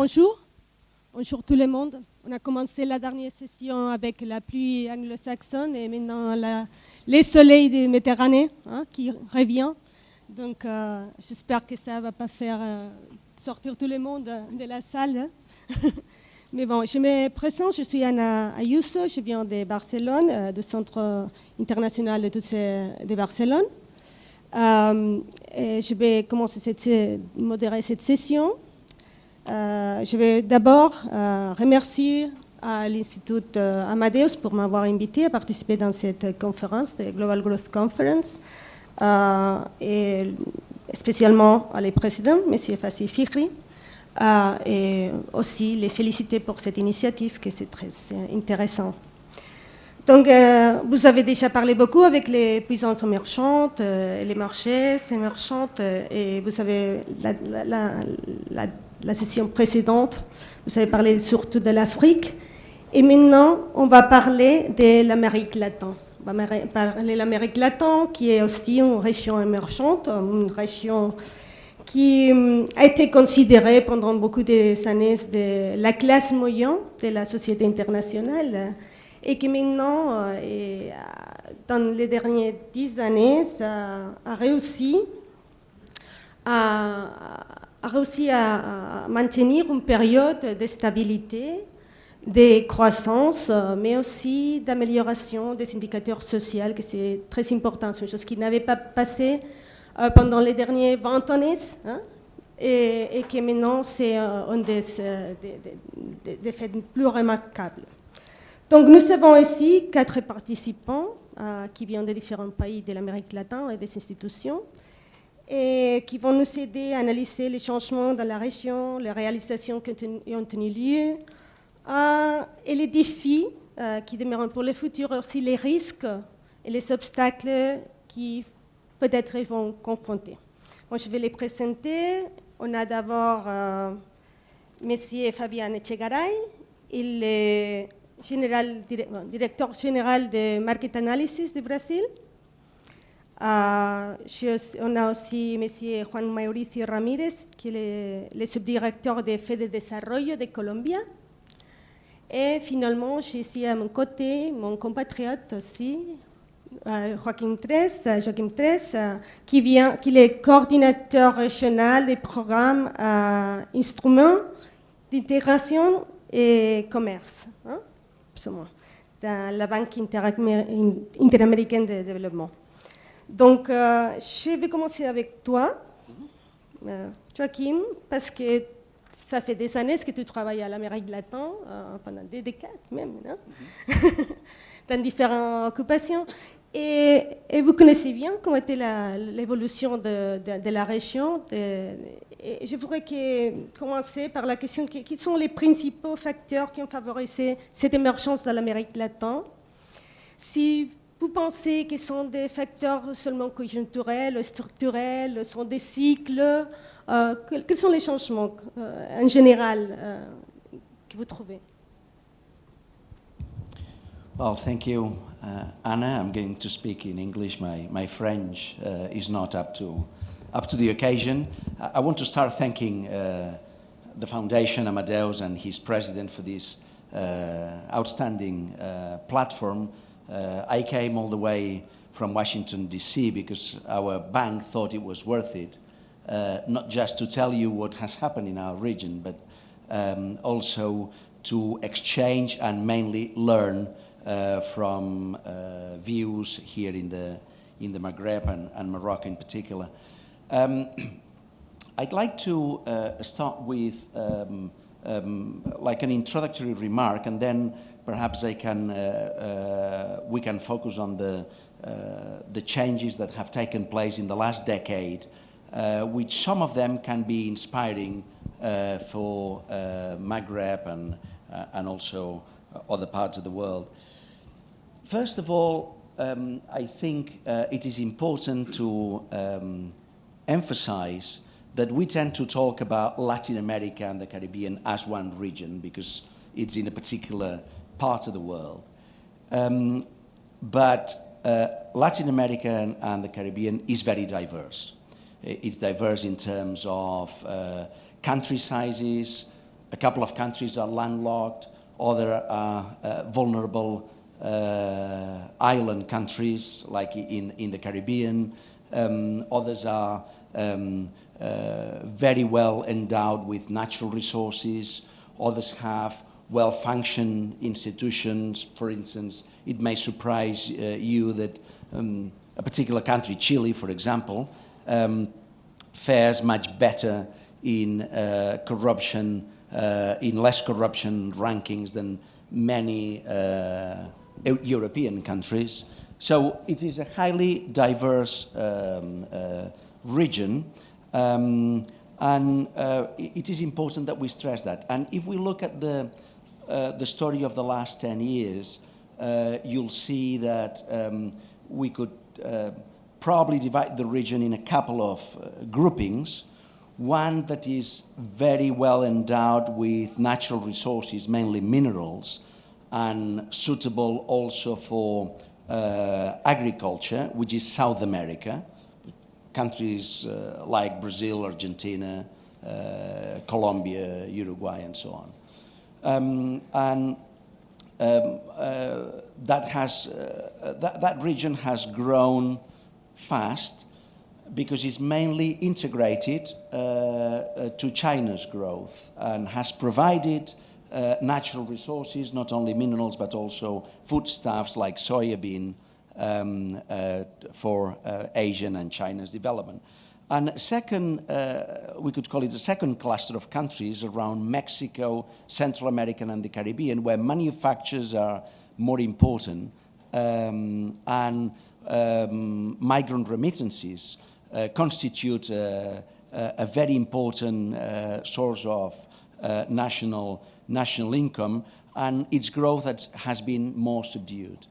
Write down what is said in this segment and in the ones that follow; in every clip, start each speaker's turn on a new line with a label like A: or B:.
A: bonjour. Bonjour tout le monde. On a commencé la dernière session avec la pluie anglo-saxonne et maintenant les soleils de Méditerranée qui revient. Donc j'espère que ça ne va pas faire sortir tout le monde de la salle. Mais bon, je me présente, je suis AYUSO, je viens de Barcelone, du Centre international de Barcelone. Et je vais commencer modérer cette session. Je vais d'abord remercier à l'Institut Amadeus pour m'avoir invité à participer dans cette conférence, la Global Growth Conference, et spécialement à les présidents, M. Fassi Fikri, et aussi les féliciter pour cette initiative, que c'est très intéressant. Donc, vous avez déjà parlé beaucoup avec les puissances émergentes, les marchés émergents, et vous savez, la session précédente, vous avez parlé surtout de l'Afrique, et maintenant, on va parler de l'Amérique latine. On va parler de l'Amérique latine, qui est aussi une région émergente, une région qui a été considérée pendant beaucoup d'années de la classe moyenne de la société internationale, et qui maintenant, dans les dernières 10 années, a réussi à maintenir une période de stabilité, de croissance, mais aussi d'amélioration des indicateurs sociaux, que c'est très important. C'est une chose qui n'avait pas passé pendant les dernières 20 années, et qui maintenant c'est un des faits plus remarquables. Donc nous avons ici 4 participants qui viennent de différents pays de l'Amérique latine et des institutions, et qui vont nous aider à analyser les changements dans la région, les réalisations qui ont tenu lieu, et les défis qui demeurent pour le futur, aussi les risques et les obstacles qui peut-être vont confronter. Moi, je vais les présenter. On a d'abord M. Fabian ECHEGARAY, il est directeur général de MarketAnalysis du Brésil. On a aussi M. Juan Mauricio Ramirez, qui est le SubDirecteur de FeDesarrollo de Colombia. Et finalement, j'ai ici à mon côté mon compatriote aussi, Joaquin, qui est coordinateur régional des programmes instruments d'intégration et commerce, dans la Banque interaméricaine de développement. Donc, je vais commencer avec toi, Joaquin, parce que ça fait des années que tu travailles à l'Amérique latine, pendant des décades même, dans différentes occupations. Et vous connaissez bien comment était l'évolution de la région. Et je voudrais commencer par la question, quels sont les principaux facteurs qui ont favorisé cette émergence de l'Amérique latine? Si vous pensez que ce sont des facteurs seulement conjoncturels, structurels, sont des cycles, quels sont les changements en général que vous trouvez?
B: Well, thank you, Anna. I'm going to speak in English. My French is not up to the occasion. I want to start thanking the Foundation Amadeus and his president for this outstanding platform. I came all the way from Washington, D.C. because our bank thought it was worth it, not just to tell you what has happened in our region, but also to exchange and mainly learn from views here in the Maghreb and Morocco in particular. I'd like to start with like an introductory remark, and then perhaps we can focus on the changes that have taken place in the last decade, which some of them can be inspiring for Maghreb and also other parts of the world. First of all, I think it is important to emphasize that we tend to talk about Latin America and the Caribbean as one region because it's in a particular part of the world. But Latin America and the Caribbean is very diverse. It's diverse in terms of country sizes, a couple of countries are landlocked, other are vulnerable island countries, like in the Caribbean. Others are very well endowed with natural resources. Others have well-functioning institutions. For instance, it may surprise you that a particular country, Chile, for example, fares much better in corruption, in less corruption rankings than many European countries. So it is a highly diverse region, and it is important that we stress that. And if we look at the story of the last 10 years, you'll see that we could probably divide the region in a couple of groupings. One that is very well endowed with natural resources, mainly minerals, and suitable also for agriculture, which is South America, countries like Brazil, Argentina, Colombia, Uruguay, and so on. That region has grown fast because it's mainly integrated to China's growth and has provided natural resources, not only minerals, but also foodstuffs like soybean for Asian and China's development. And second, we could call it the second cluster of countries around Mexico, Central America, and the Caribbean, where manufactures are more important, and migrant remittances constitute a very important source of national income, and its growth has been more subdued.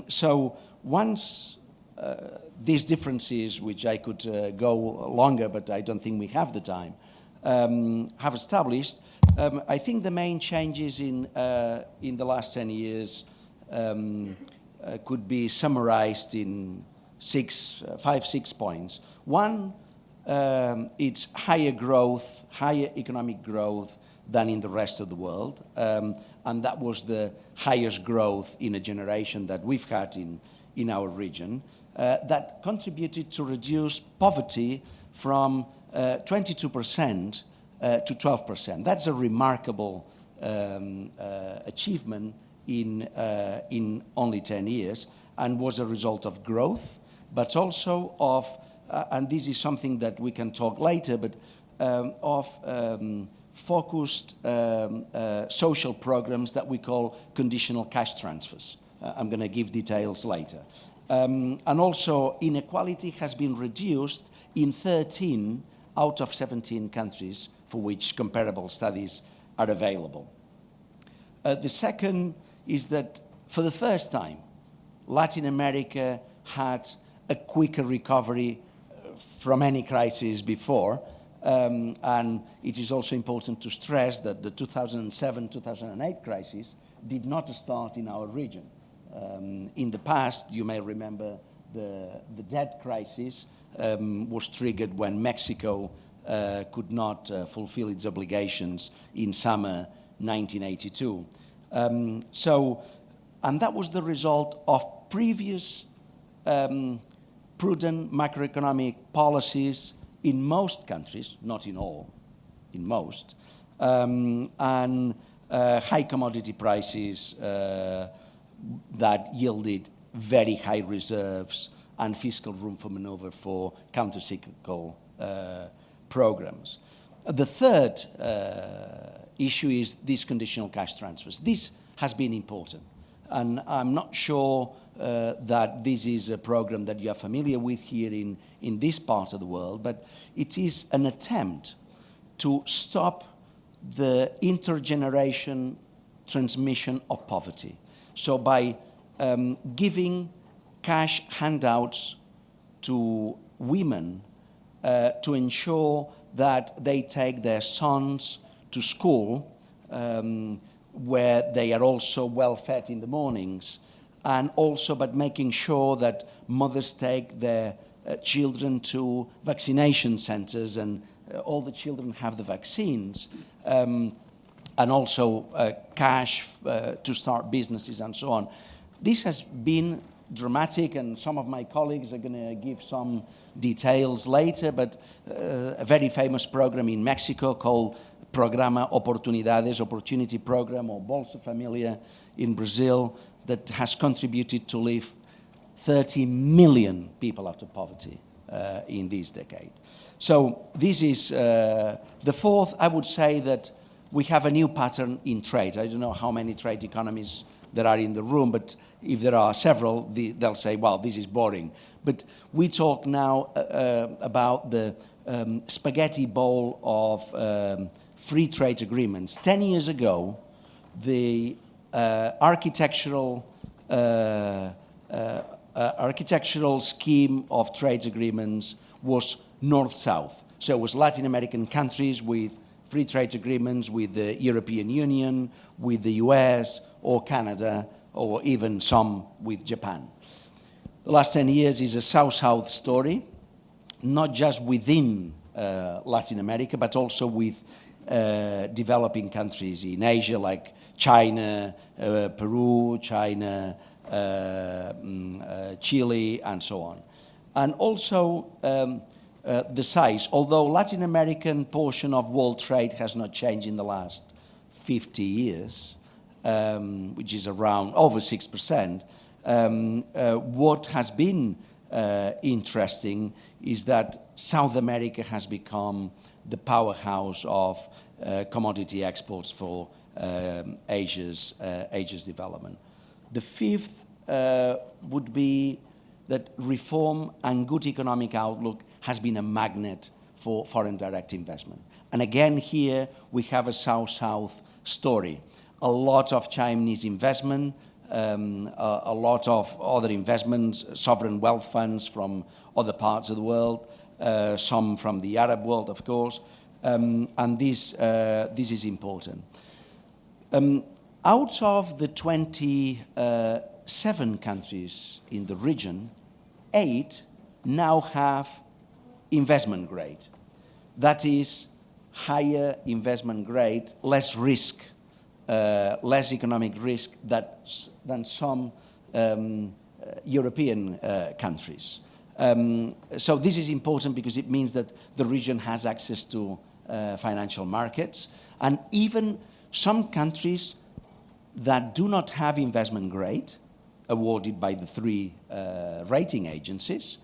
B: So once these differences, which I could go longer, but I don't think we have the time, have established, I think the main changes in the last 10 years could be summarized in 5-6 points. One, it's higher growth, higher economic growth than in the rest of the world, and that was the highest growth in a generation that we've had in our region. That contributed to reduce poverty from 22% to 12%. That's a remarkable achievement in only 10 years, and was a result of growth, but also of, and this is something that we can talk later, but of focused social programs that we call conditional cash transfers. I'm going to give details later. And also, inequality has been reduced in 13 out of 17 countries for which comparable studies are available. The second is that, for the first time, Latin America had a quicker recovery from any crisis before, and it is also important to stress that the 2007-2008 crisis did not start in our region. In the past, you may remember the debt crisis was triggered when Mexico could not fulfill its obligations in summer 1982. And that was the result of previous prudent macroeconomic policies in most countries, not in all, in most, and high commodity prices that yielded very high reserves and fiscal room for maneuver for counter-cyclical programs. The third issue is these conditional cash transfers. This has been important, and I'm not sure that this is a program that you are familiar with here in this part of the world, but it is an attempt to stop the intergeneration transmission of poverty. So by giving cash handouts to women to ensure that they take their sons to school, where they are also well fed in the mornings, and also by making sure that mothers take their children to vaccination centers and all the children have the vaccines, and also cash to start businesses and so on. This has been dramatic, and some of my colleagues are going to give some details later, but a very famous program in Mexico called Programa Oportunidades, Opportunity Program, or Bolsa Familia in Brazil, that has contributed to lift 30 million people out of poverty in this decade. So this is the fourth. I would say that we have a new pattern in trade. I don't know how many trade economists there are in the room, but if there are several, they'll say, well, this is boring. But we talk now about the spaghetti bowl of free trade agreements. 10 years ago, the architectural scheme of trade agreements was north-south. So it was Latin American countries with free trade agreements with the European Union, with the US, or Canada, or even some with Japan. The last 10 years is a south-south story, not just within Latin America, but also with developing countries in Asia, like China, Peru, China, Chile, and so on. And also the size, although Latin American portion of world trade has not changed in the last 50 years, which is around over 6%, what has been interesting is that South America has become the powerhouse of commodity exports for Asia's development. The fifth would be that reform and good economic outlook has been a magnet for foreign direct investment. And again, here we have a South-South story. A lot of Chinese investment, a lot of other investments, sovereign wealth funds from other parts of the world, some from the Arab world, of course, and this is important. Out of the 27 countries in the region, 8 now have investment grade. That is higher investment grade, less risk, less economic risk than some European countries. So this is important because it means that the region has access to financial markets, and even some countries that do not have investment grade, awarded by the 3 rating agencies,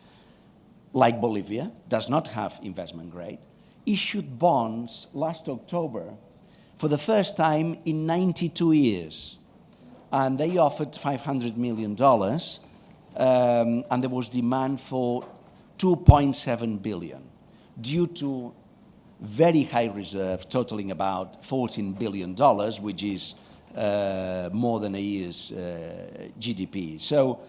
B: like Bolivia, does not have investment grade, issued bonds last October for the first time in 92 years. And they offered $500 million, and there was demand for $2.7 billion due to very high reserves totaling about $14 billion, which is more than a year's GDP. So,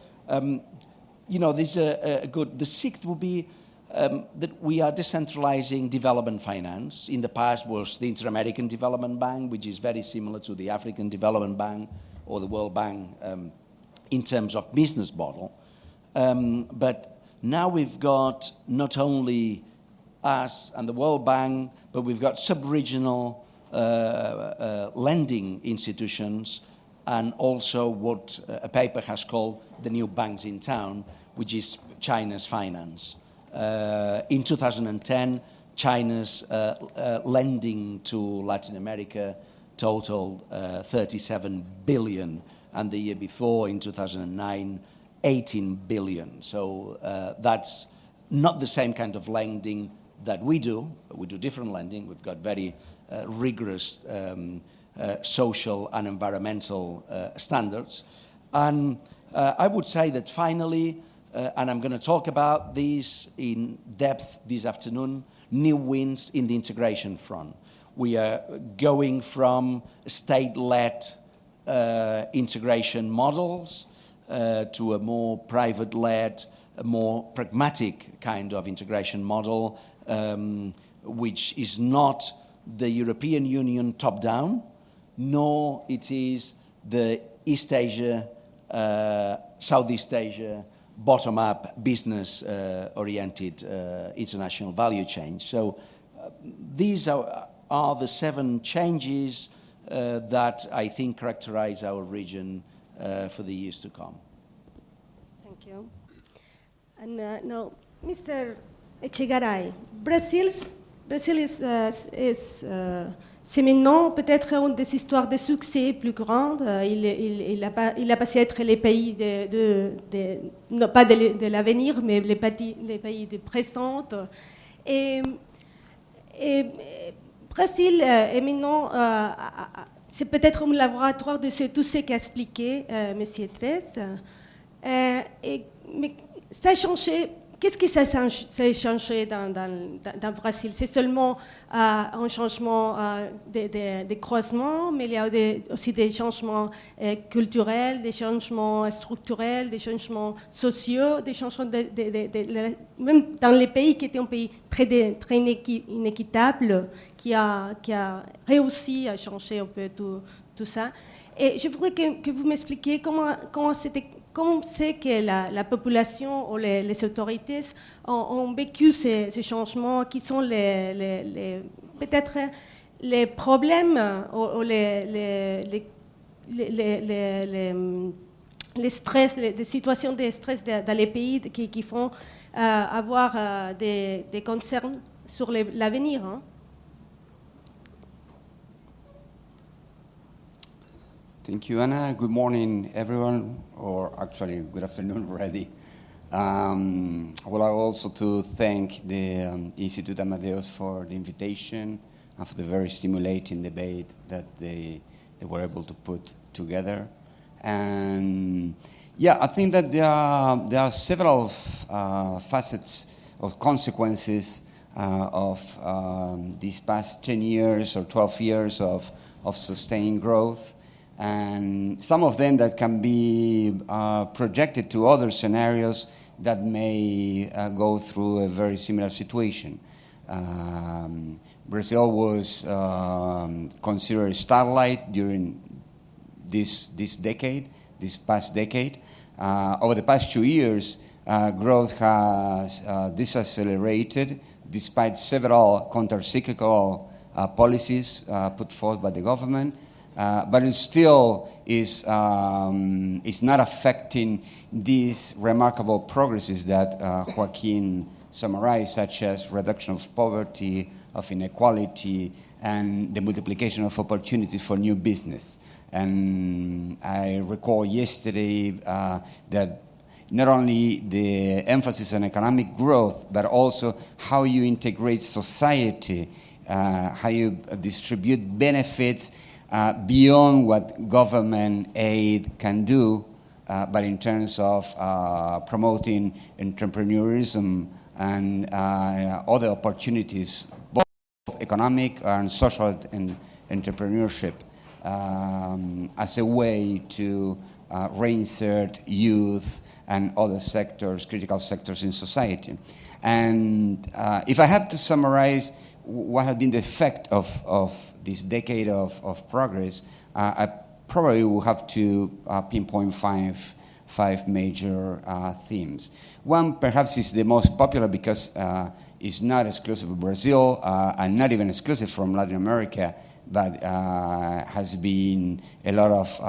B: this is a good. The sixth will be that we are decentralizing development finance. In the past was the Inter-American Development Bank, which is very similar to the African Development Bank or the World Bank in terms of business model. But now we've got not only us and the World Bank, but we've got sub-regional lending institutions, and also what a paper has called the new banks in town, which is China's finance. In 2010, China's lending to Latin America totaled 37 billion, and the year before, in 2009, 18 billion. So that's not the same kind of lending that we do. We do different lending. We've got very rigorous social and environmental standards. And I would say that finally, and I'm going to talk about this in depth this afternoon, new wins in the integration front. We are going from state-led integration models to a more private-led, a more pragmatic kind of integration model, which is not the European Union top-down, nor it is the East Asia, Southeast Asia, bottom-up, business-oriented international value chain. So these are the 7 changes that I think characterize our region for the years to come.
A: Thank you. And now, Mr. ECHEGARAY, Brésil c'est maintenant peut-être une des histoires de succès plus grandes. Il a passé à être les pays non pas de l'avenir, mais les pays de présent. Et Brésil est maintenant, c'est peut-être un laboratoire de tout ce qu'a expliqué M. Tres. Mais ça a changé. Qu'est-ce qui s'est changé dans le Brésil? C'est seulement un changement de croisement, mais il y a aussi des changements culturels, des changements structurels, des changements sociaux, des changements même dans les pays qui étaient un pays très inéquitable, qui a réussi à changer un peu tout ça. Et je voudrais que vous m'expliquiez comment c'est que la population ou les autorités ont vécu ces changements, qui sont peut-être les problèmes ou les stress, les situations de stress dans les pays qui font avoir des concerns sur l'avenir. Hein?
C: Thank you, Anna. Good morning, everyone, or actually good afternoon already. I would like also to thank the Institut Amadeus for the invitation and for the very stimulating debate that they were able to put together. And yeah, I think that there are several facets of consequences of these past 10 years or 12 years of sustained growth. And some of them that can be projected to other scenarios that may go through a very similar situation. Brazil was considered a starlight during this past decade. Over the past 2 years, growth has decelerated despite several counter-cyclical policies put forth by the government. But it still is not affecting these remarkable progresses that Joaquin summarized, such as reduction of poverty, of inequality, and the multiplication of opportunities for new business. And I recall yesterday that not only the emphasis on economic growth, but also how you integrate society, how you distribute benefits beyond what government aid can do, but in terms of promoting entrepreneurism and other opportunities, both economic and social entrepreneurship, as a way to reinsert youth and other sectors, critical sectors in society. And if I have to summarize what has been the effect of this decade of progress, I probably will have to pinpoint five major themes. One perhaps is the most popular because it's not exclusive of Brazil and not even exclusive from Latin America, but has been a lot of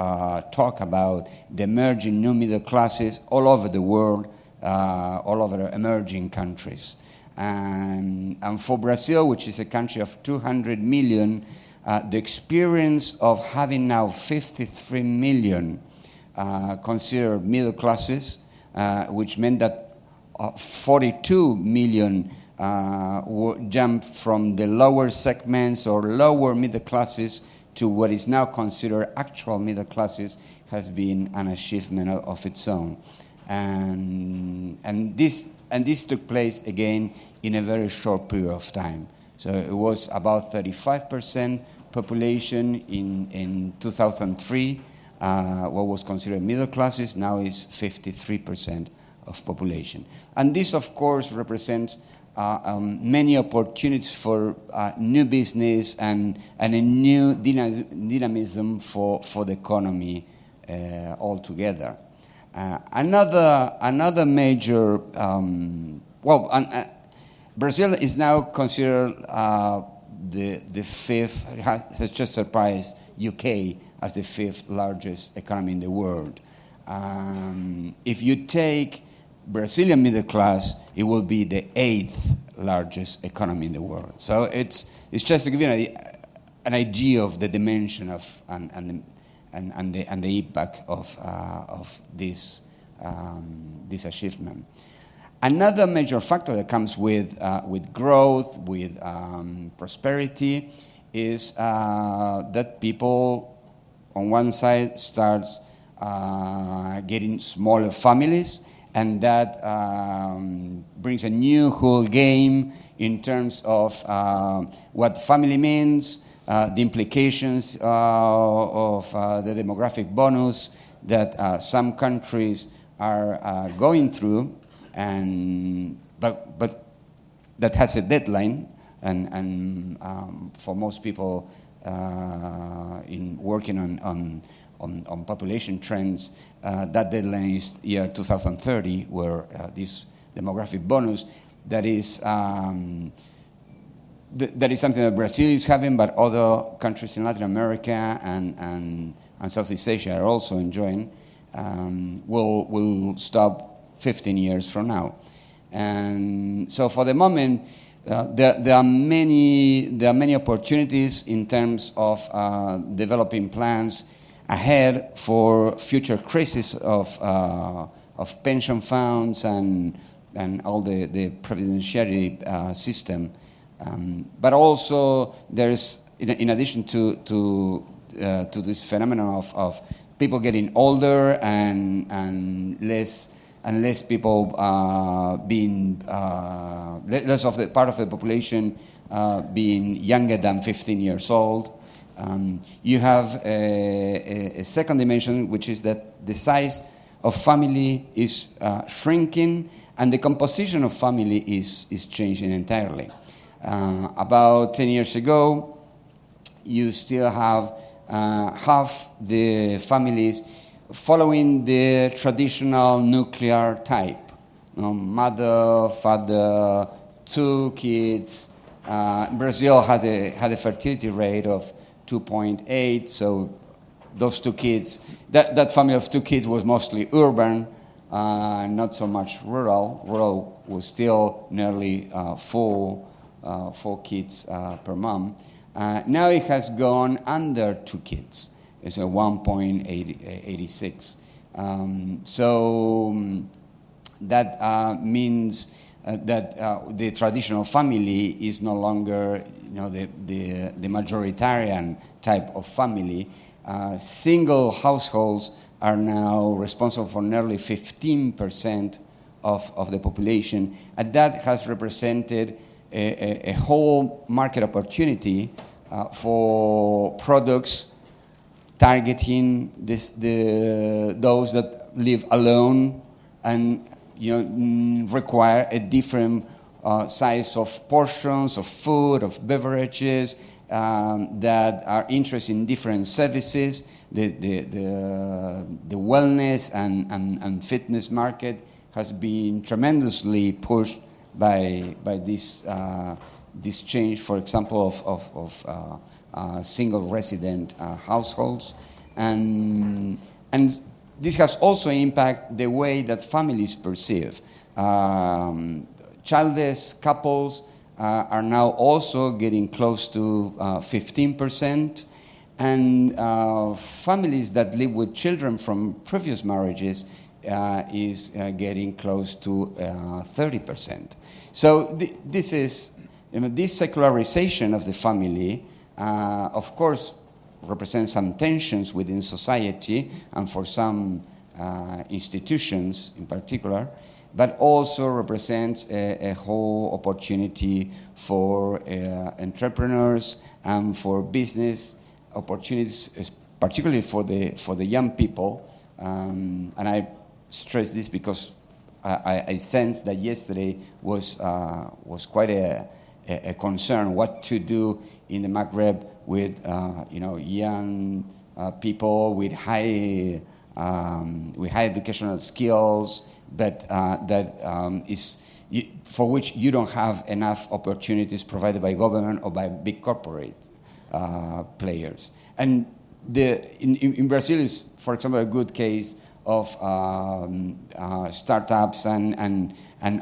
C: talk about the emerging new middle classes all over the world, all over emerging countries. And for Brazil, which is a country of 200 million, the experience of having now 53 million considered middle classes, which meant that 42 million jumped from the lower segments or lower middle classes to what is now considered actual middle classes, has been an achievement of its own. And this took place again in a very short period of time. So it was about 35% population in 2003. What was considered middle classes now is 53% of population. And this, of course, represents many opportunities for new business and a new dynamism for the economy altogether. Brazil is now considered the fifth, has just surpassed UK as the fifth largest economy in the world. If you take Brazilian middle class, it will be the eighth largest economy in the world. So it's just to give you an idea of the dimension of and the impact of this achievement. Another major factor that comes with growth, with prosperity, is that people, on one side, starts getting smaller families, and that brings a new whole game in terms of what family means, the implications of the demographic bonus that some countries are going through, but that has a deadline, and for most people in working on population trends, that deadline is year 2030, where this demographic bonus that is something that Brazil is having, but other countries in Latin America and Southeast Asia are also enjoying, will stop 15 years from now. And so for the moment, there are many opportunities in terms of developing plans ahead for future crises of pension funds and all the previdentiary system. But also there's, in addition to this phenomenon of people getting older and less people being less of the part of the population being younger than 15 years old. You have a second dimension, which is that the size of family is shrinking, and the composition of family is changing entirely. About 10 years ago, you still have half the families following the traditional nuclear type. Mother, father, 2 kids. Brazil had a fertility rate of 2.8, so those 2 kids, that family of 2 kids was mostly urban, not so much rural. Rural was still nearly 4 kids per mom. Now it has gone under 2 kids. It's a 1.86. So that means that the traditional family is no longer, the majoritarian type of family. Single households are now responsible for nearly 15% of the population, and that has represented a whole market opportunity for products targeting those that live alone and require a different size of portions of food, of beverages, that are interested in different services. The wellness and fitness market has been tremendously pushed by this change, for example, of single resident households, and this has also impacted the way that families perceive. Childless couples are now also getting close to 15%, and families that live with children from previous marriages is getting close to 30%. So this is, this secularization of the family, of course, represents some tensions within society and for some institutions in particular, but also represents a whole opportunity for entrepreneurs and for business opportunities, particularly for the young people. And I stress this because I sensed that yesterday was quite a concern what to do in the Maghreb with young people with high educational skills, but that is for which you don't have enough opportunities provided by government or by big corporate players. And in Brazil is, for example, a good case of startups and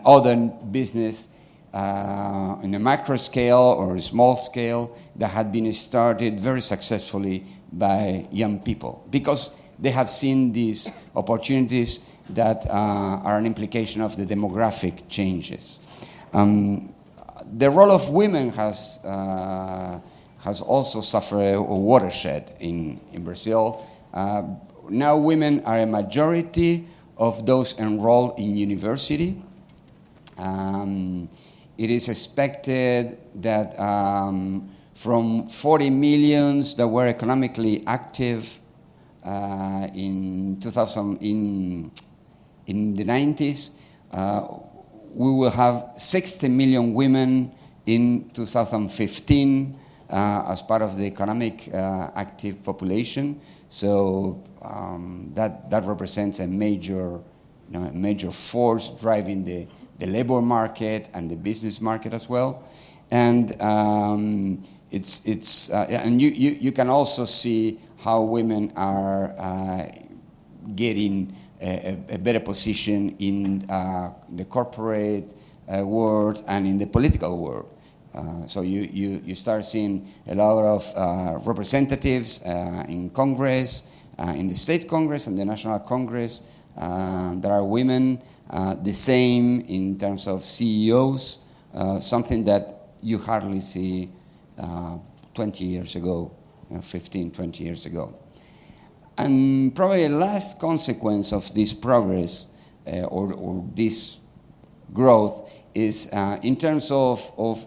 C: other business in a macro scale or a small scale that had been started very successfully by young people, because they have seen these opportunities that are an implication of the demographic changes. The role of women has also suffered a watershed in Brazil. Now women are a majority of those enrolled in university. It is expected that from 40 million that were economically active in the 90s, we will have 60 million women in 2015 as part of the economic active population. So that represents a major force driving the labor market and the business market as well. And and you can also see how women are getting a better position in the corporate world and in the political world. So you start seeing a lot of representatives in Congress, in the state Congress and the National Congress. There are women, the same in terms of CEOs, something that you hardly see 20 years ago, 15, 20 years ago. And probably a last consequence of this progress or this growth is in terms of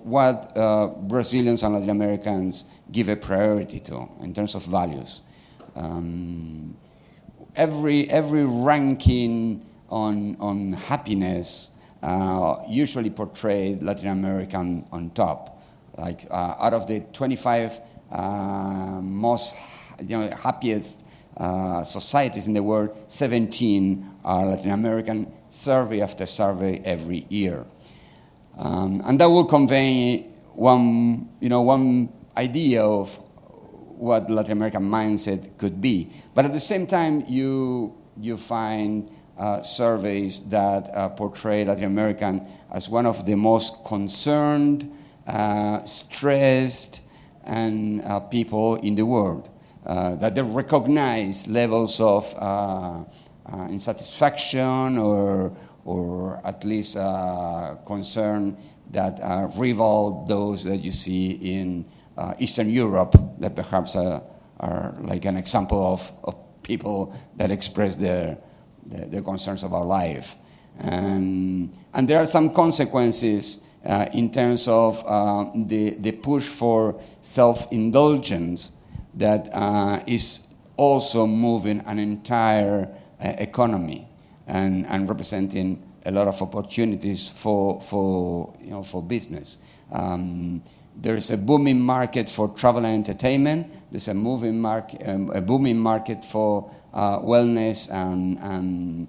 C: what Brazilians and Latin Americans give a priority to in terms of values. Every ranking on happiness usually portrayed Latin American on top. Like out of the 25 most happiest societies in the world, 17 are Latin American, survey after survey every year. And that will convey one idea of what Latin American mindset could be. But at the same time, you find surveys that portray Latin American as one of the most concerned, stressed, and people in the world. That they recognize levels of insatisfaction or at least concern that rival those that you see in Eastern Europe, that perhaps are like an example of people that express their concerns about life. And there are some consequences in terms of the push for self-indulgence that is also moving an entire economy and representing a lot of opportunities for business. There's a booming market for travel and entertainment. There's a booming market for wellness and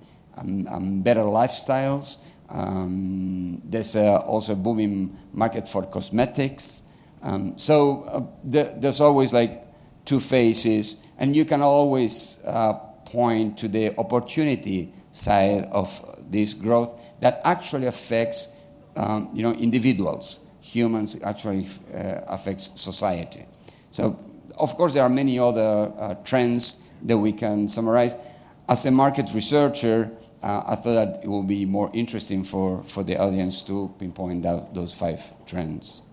C: better lifestyles. There's also a booming market for cosmetics. So there's always like two phases, and you can always point to the opportunity side of this growth that actually affects individuals. Humans actually affects society. So, of course, there are many other trends that we can summarize. As a market researcher, I thought that it would be more interesting for the audience to pinpoint out those 5 trends.